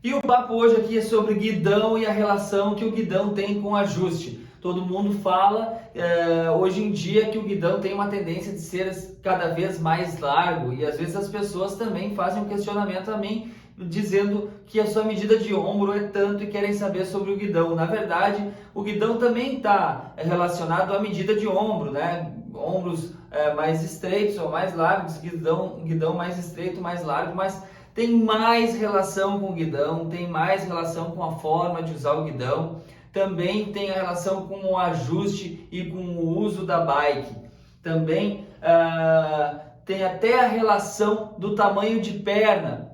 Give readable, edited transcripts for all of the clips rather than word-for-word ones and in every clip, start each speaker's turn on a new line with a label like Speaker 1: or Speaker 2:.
Speaker 1: E o papo hoje aqui é sobre guidão e a relação que o guidão tem com o ajuste. Todo mundo fala hoje em dia que o guidão tem uma tendência de ser cada vez mais largo e às vezes as pessoas também fazem um questionamento a mim dizendo que a sua medida de ombro é tanto e querem saber sobre o guidão. Na verdade, o guidão também está relacionado à medida de ombro, né? Ombros mais estreitos ou mais largos, guidão mais estreito, mais largo, mas tem mais relação com o guidão, tem mais relação com a forma de usar o guidão, também tem a relação com o ajuste e com o uso da bike. Também tem até a relação do tamanho de perna.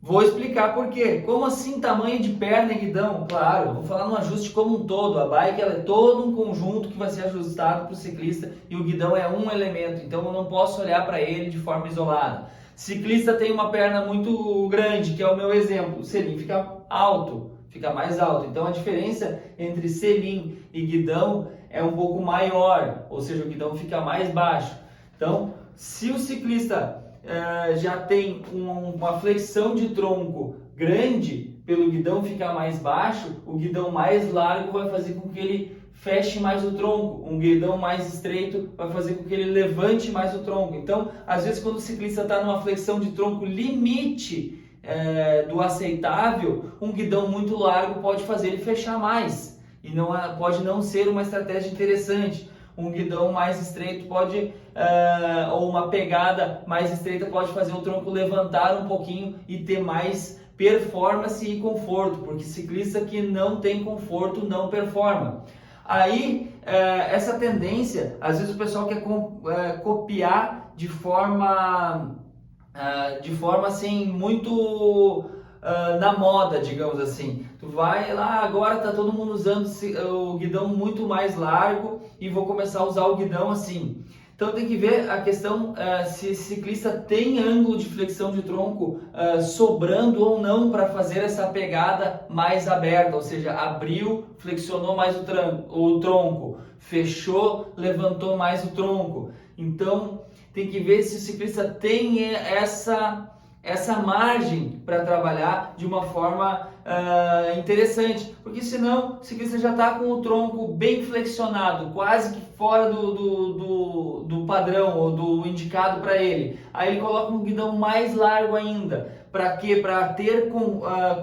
Speaker 1: Vou explicar por quê. Como assim tamanho de perna e guidão? Claro, vou falar no ajuste como um todo. A bike ela é todo um conjunto que vai ser ajustado para o ciclista e o guidão é um elemento, então eu não posso olhar para ele de forma isolada. Ciclista tem uma perna muito grande, que é o meu exemplo. O selim fica alto, fica mais alto. Então a diferença entre selim e guidão é um pouco maior, ou seja, o guidão fica mais baixo. Então, se o ciclista já tem uma flexão de tronco grande, pelo guidão ficar mais baixo, o guidão mais largo vai fazer com que ele feche mais o tronco, um guidão mais estreito vai fazer com que ele levante mais o tronco. Então, às vezes quando o ciclista está numa flexão de tronco limite do aceitável, um guidão muito largo pode fazer ele fechar mais e pode não ser uma estratégia interessante. Um guidão mais estreito ou uma pegada mais estreita pode fazer o tronco levantar um pouquinho e ter mais performance e conforto, porque ciclista que não tem conforto não performa. Aí, essa tendência, às vezes o pessoal quer copiar de forma assim, muito na moda, digamos assim. Tu vai lá, agora tá todo mundo usando o guidão muito mais largo e vou começar a usar o guidão assim. Então tem que ver a questão se esse ciclista tem ângulo de flexão de tronco sobrando ou não para fazer essa pegada mais aberta, ou seja, abriu, flexionou mais o tronco, fechou, levantou mais o tronco. Então tem que ver se o ciclista tem essa margem para trabalhar de uma forma interessante, porque senão o ciclista já está com o tronco bem flexionado, quase que fora do padrão ou do indicado para ele. Aí ele coloca um guidão mais largo ainda. Para quê? Para ter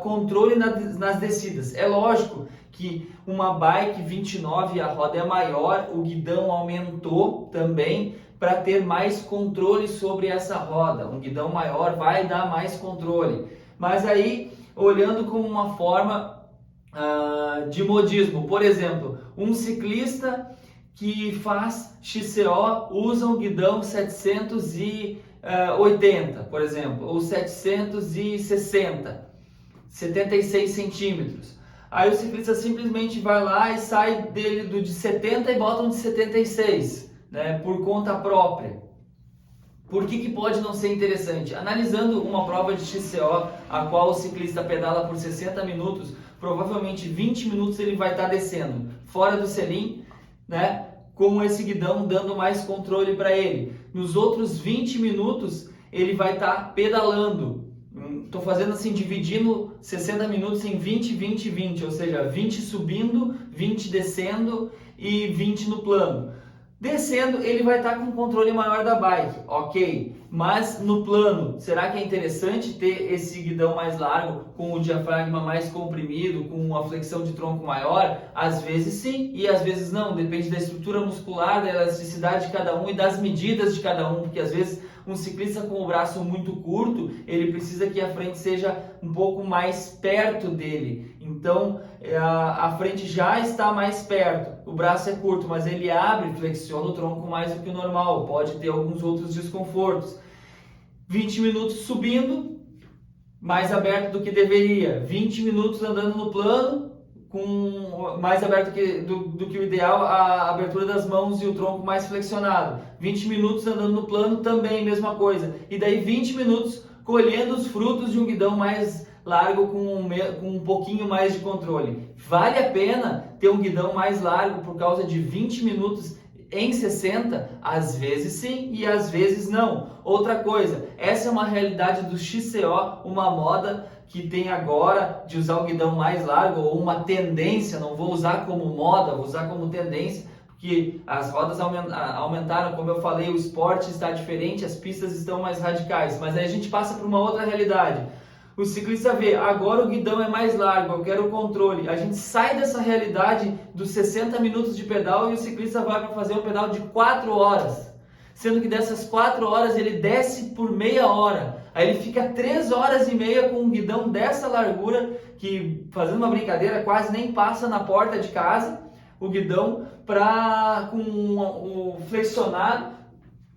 Speaker 1: controle nas descidas. É lógico que uma bike 29 a roda é maior, o guidão aumentou também, para ter mais controle sobre essa roda. Um guidão maior vai dar mais controle. Mas aí, olhando como uma forma de modismo, por exemplo, um ciclista que faz XCO usa um guidão 780, por exemplo, ou 760, 76 centímetros. Aí o ciclista simplesmente vai lá e sai dele de 70 e bota um de 76. Por conta própria. Por que pode não ser interessante? Analisando uma prova de XCO, a qual o ciclista pedala por 60 minutos, provavelmente 20 minutos ele vai estar descendo fora do selim, com esse guidão dando mais controle para ele. Nos outros 20 minutos ele vai estar pedalando. Estou fazendo assim, dividindo 60 minutos em 20, 20, 20, ou seja, 20 subindo, 20 descendo e 20 no plano. Descendo, ele vai estar com um controle maior da bike, ok? Mas no plano, será que é interessante ter esse guidão mais largo, com o diafragma mais comprimido, com uma flexão de tronco maior? Às vezes sim, e às vezes não. Depende da estrutura muscular, da elasticidade de cada um e das medidas de cada um, porque às vezes um ciclista com o braço muito curto, ele precisa que a frente seja um pouco mais perto dele. Então, a frente já está mais perto, o braço é curto, mas ele abre, flexiona o tronco mais do que o normal, pode ter alguns outros desconfortos. 20 minutos subindo, mais aberto do que deveria. 20 minutos andando no plano, mais aberto do que o ideal, a abertura das mãos e o tronco mais flexionado. 20 minutos andando no plano, também mesma coisa. E daí 20 minutos colhendo os frutos de um guidão mais largo com um pouquinho mais de controle. Vale a pena ter um guidão mais largo por causa de 20 minutos em 60? Às vezes sim e às vezes não. Outra coisa, essa é uma realidade do XCO, uma moda que tem agora de usar o guidão mais largo, ou uma tendência, não vou usar como moda, vou usar como tendência, porque as rodas aumentaram, como eu falei, o esporte está diferente, as pistas estão mais radicais, mas aí a gente passa para uma outra realidade. O ciclista vê, agora o guidão é mais largo, eu quero o controle. A gente sai dessa realidade dos 60 minutos de pedal e o ciclista vai para fazer um pedal de 4 horas. Sendo que dessas 4 horas ele desce por meia hora. Aí ele fica 3 horas e meia com um guidão dessa largura, que, fazendo uma brincadeira, quase nem passa na porta de casa, o guidão, com o flexionado,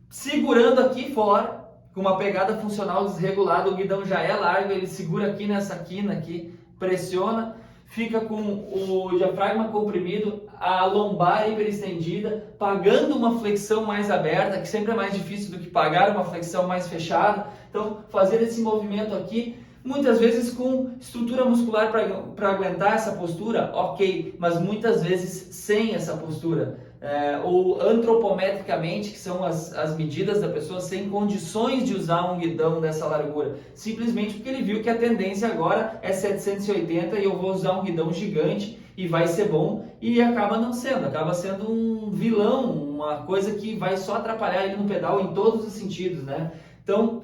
Speaker 1: segurando aqui fora, com uma pegada funcional desregulada. O guidão já é largo, ele segura aqui nessa quina aqui, pressiona, fica com o diafragma comprimido, a lombar hiperestendida, pagando uma flexão mais aberta, que sempre é mais difícil do que pagar uma flexão mais fechada. Então, fazer esse movimento aqui, muitas vezes com estrutura muscular para aguentar essa postura, ok, mas muitas vezes sem essa postura. Ou antropometricamente, que são as medidas da pessoa, sem condições de usar um guidão dessa largura, simplesmente porque ele viu que a tendência agora é 780 e eu vou usar um guidão gigante e vai ser bom, e acaba não sendo, acaba sendo um vilão, uma coisa que vai só atrapalhar ele no pedal em todos os sentidos, né? Então,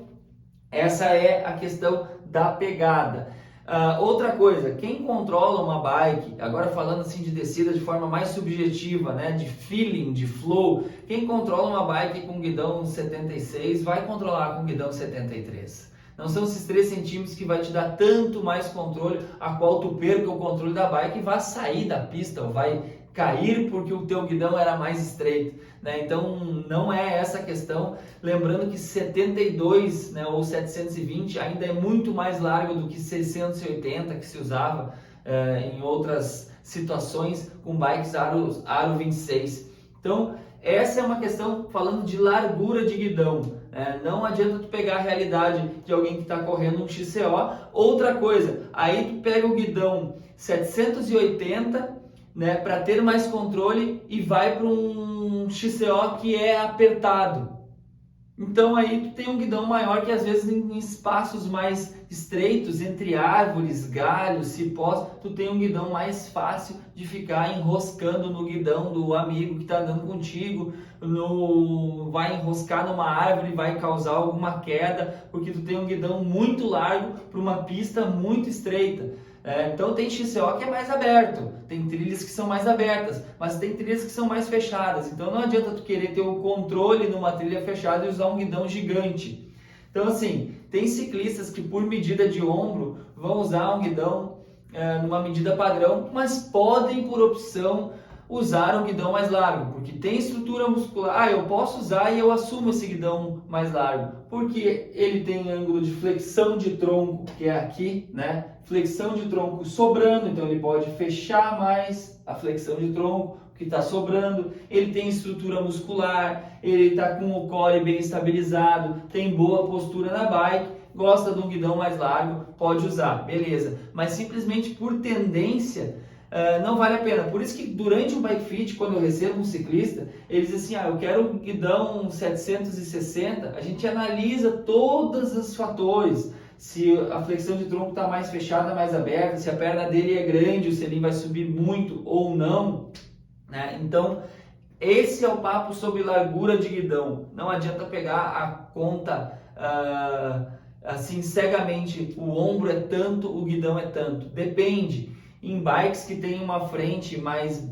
Speaker 1: essa é a questão da pegada. Outra coisa, quem controla uma bike, agora falando assim de descida de forma mais subjetiva, né, de feeling, de flow, quem controla uma bike com guidão 76 vai controlar com guidão 73. Não são esses 3 centímetros que vai te dar tanto mais controle, a qual tu perca o controle da bike e vai sair da pista, ou vai cair porque o teu guidão era mais estreito, né? Então não é essa a questão. Lembrando que 72, né, ou 720 ainda é muito mais largo do que 680 que se usava em outras situações com bikes aro 26. Então essa é uma questão falando de largura de guidão. Não adianta tu pegar a realidade de alguém que está correndo um XCO. Outra coisa, aí tu pega o guidão 780, né, para ter mais controle e vai para um XCO que é apertado. Então aí tu tem um guidão maior que às vezes em espaços mais estreitos, entre árvores, galhos, cipós, tu tem um guidão mais fácil de ficar enroscando no guidão do amigo que está andando contigo, vai enroscar numa árvore e vai causar alguma queda, porque tu tem um guidão muito largo para uma pista muito estreita. Então tem XCO que é mais aberto, tem trilhas que são mais abertas, mas tem trilhas que são mais fechadas. Então não adianta tu querer ter o controle numa trilha fechada e usar um guidão gigante. Então assim, tem ciclistas que por medida de ombro vão usar um guidão numa medida padrão, mas podem por opção usar um guidão mais largo, porque tem estrutura muscular. Eu posso usar e eu assumo esse guidão mais largo, porque ele tem ângulo de flexão de tronco, que é aqui, né? Flexão de tronco sobrando, então ele pode fechar mais a flexão de tronco que está sobrando. Ele tem estrutura muscular, ele está com o core bem estabilizado, tem boa postura na bike, gosta de um guidão mais largo, pode usar, beleza. Mas simplesmente por tendência, não vale a pena. Por isso que durante um bike fit, quando eu recebo um ciclista, ele diz assim, eu quero um guidão 760, a gente analisa todos os fatores, se a flexão de tronco está mais fechada, mais aberta, se a perna dele é grande, o selim vai subir muito ou não, né? Então, esse é o papo sobre largura de guidão. Não adianta pegar a conta assim cegamente, o ombro é tanto, o guidão é tanto. Depende. Em bikes que tem uma frente mais...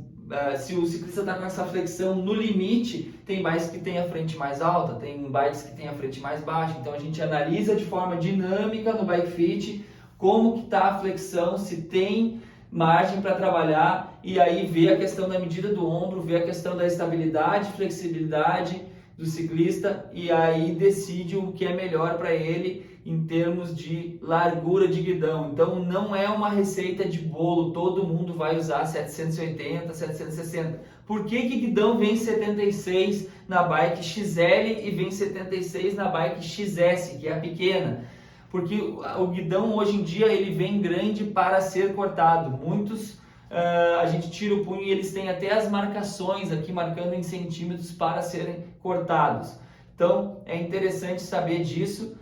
Speaker 1: se o ciclista está com essa flexão no limite, tem bikes que tem a frente mais alta, tem bikes que tem a frente mais baixa. Então a gente analisa de forma dinâmica no bike fit como que está a flexão, se tem margem para trabalhar, e aí vê a questão da medida do ombro, vê a questão da estabilidade, flexibilidade do ciclista, e aí decide o que é melhor para ele em termos de largura de guidão. Então não é uma receita de bolo, todo mundo vai usar 780, 760. Por que guidão vem 76 na bike XL e vem 76 na bike XS, que é a pequena? Porque o guidão hoje em dia ele vem grande para ser cortado. Muitos a gente tira o punho e eles têm até as marcações aqui marcando em centímetros para serem cortados. Então é interessante saber disso.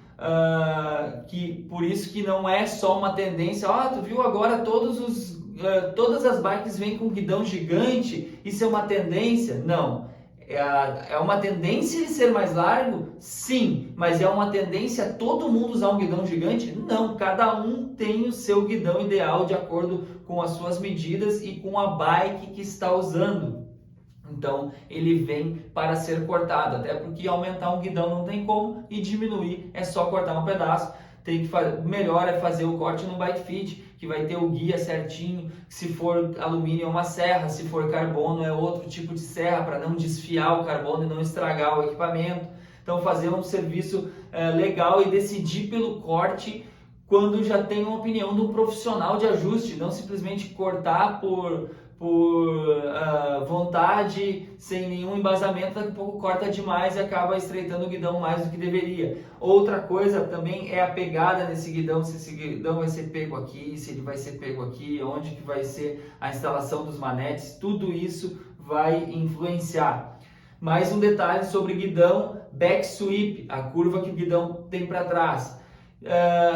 Speaker 1: que por isso que não é só uma tendência. Tu viu agora todas as bikes vêm com guidão gigante, isso é uma tendência? Não. É uma tendência ele ser mais largo? Sim, mas é uma tendência todo mundo usar um guidão gigante? Não, cada um tem o seu guidão ideal de acordo com as suas medidas e com a bike que está usando. Então ele vem para ser cortado, até porque aumentar um guidão não tem como e diminuir é só cortar um pedaço. Melhor é fazer o corte no Bike Fit, que vai ter o guia certinho. Se for alumínio é uma serra, se for carbono é outro tipo de serra, para não desfiar o carbono e não estragar o equipamento. Então fazer um serviço legal e decidir pelo corte quando já tem uma opinião de um profissional de ajuste, não simplesmente cortar por vontade, sem nenhum embasamento. Daqui a pouco corta demais e acaba estreitando o guidão mais do que deveria. Outra coisa também é a pegada nesse guidão, se esse guidão vai ser pego aqui, se ele vai ser pego aqui, onde que vai ser a instalação dos manetes, tudo isso vai influenciar. Mais um detalhe sobre guidão back sweep, a curva que o guidão tem para trás.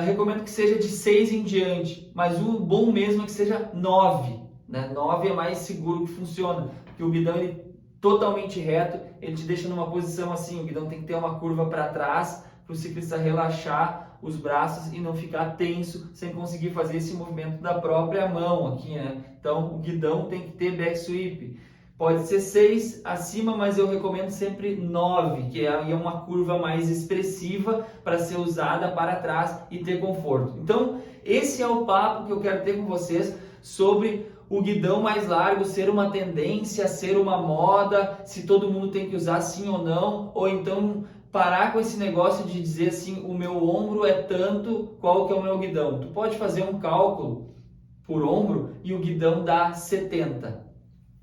Speaker 1: Recomendo que seja de 6 em diante, mas o bom mesmo é que seja 9. 9 é mais seguro que funciona, porque o guidão ele totalmente reto, ele te deixa numa posição assim, o guidão tem que ter uma curva para trás para o ciclista relaxar os braços e não ficar tenso sem conseguir fazer esse movimento da própria mão aqui, né? Então o guidão tem que ter back sweep. Pode ser 6 acima, mas eu recomendo sempre 9, que é uma curva mais expressiva para ser usada para trás e ter conforto. Então esse é o papo que eu quero ter com vocês sobre o guidão mais largo ser uma tendência, ser uma moda, se todo mundo tem que usar sim ou não, ou então parar com esse negócio de dizer assim, o meu ombro é tanto, qual que é o meu guidão? Tu pode fazer um cálculo por ombro e o guidão dá 70,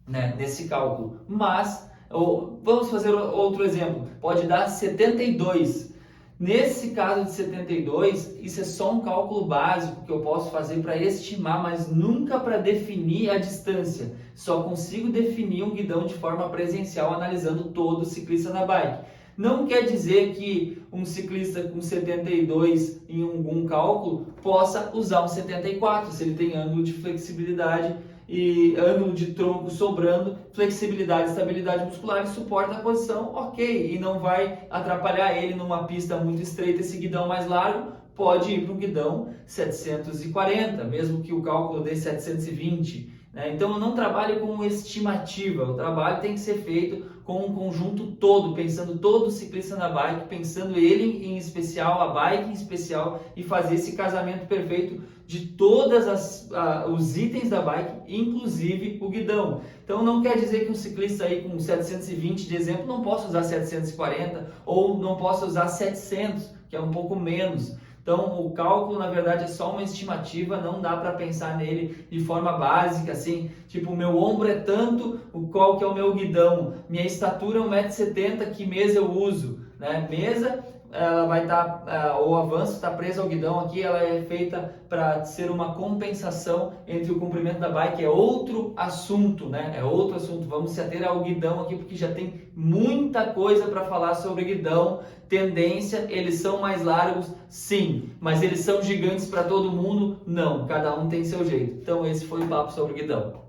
Speaker 1: né, nesse cálculo, mas vamos fazer outro exemplo, pode dar 72. Nesse caso de 72, isso é só um cálculo básico que eu posso fazer para estimar, mas nunca para definir a distância. Só consigo definir um guidão de forma presencial analisando todo o ciclista na bike. Não quer dizer que um ciclista com 72 em algum cálculo possa usar um 74, se ele tem ângulo de flexibilidade e ângulo de tronco sobrando, flexibilidade e estabilidade muscular e suporta a posição, ok, e não vai atrapalhar ele numa pista muito estreita. Esse guidão mais largo pode ir para um guidão 740, mesmo que o cálculo dê 720, né? Então eu não trabalho com estimativa, o trabalho tem que ser feito com um conjunto todo, pensando todo o ciclista na bike, pensando ele em especial, a bike em especial, e fazer esse casamento perfeito de todos os itens da bike, inclusive o guidão. Então não quer dizer que um ciclista aí com 720 de exemplo não possa usar 740 ou não possa usar 700, que é um pouco menos. Então o cálculo na verdade é só uma estimativa, não dá para pensar nele de forma básica, assim, tipo o meu ombro é tanto, qual que é o meu guidão, minha estatura é 1,70 m, que mesa eu uso, né? Mesa, ela vai estar, o avanço está preso ao guidão aqui, ela é feita para ser uma compensação entre o comprimento da bike, é outro assunto, né? É outro assunto, vamos se ater ao guidão aqui porque já tem muita coisa para falar sobre guidão. Tendência, eles são mais largos, sim, mas eles são gigantes para todo mundo? Não, cada um tem seu jeito. Então esse foi o papo sobre guidão.